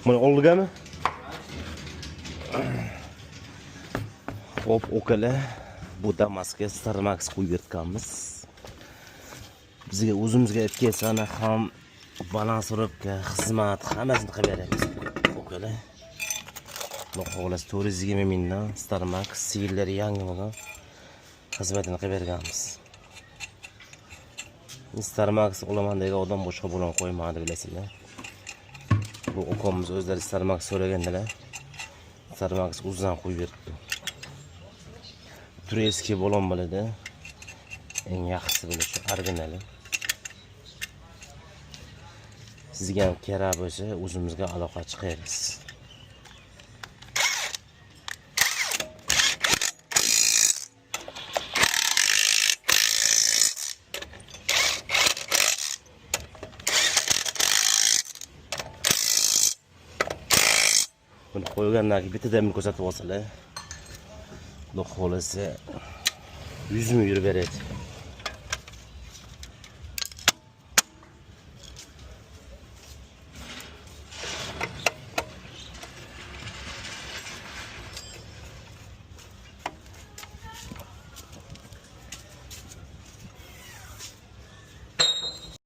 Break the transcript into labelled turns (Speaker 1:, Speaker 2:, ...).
Speaker 1: Mana oldigami? Hop, okalar. Bu Damas'ga Starmax qo'yib yotganmiz. Bizga o'zimizga etkazsana ham balansировка, xizmat hammasini qilib beramiz. Okalar. Xudo xohlasa 420 mingdan Starmax sigillari yangi bo'lgan xizmatini qilib berganmiz. Starmax olaman degan odam boshqa bo'lon qo'ymadi bilasizlar. Bu ukamız o'zlari Starmax so'ragandilar. Starmax o'zidan qo'yib beribdi. Tureyskiy bo'lon bo'ladi. Eng yaxshisi bo'lishi originali. Sizga ham kerak bo'lsa o'zimizga aloqa chiqarasiz. Buni qo'ygandan keyin bitta damini ko'rsatib olsalar, xudo xohlasa 100 ming yurib beradi.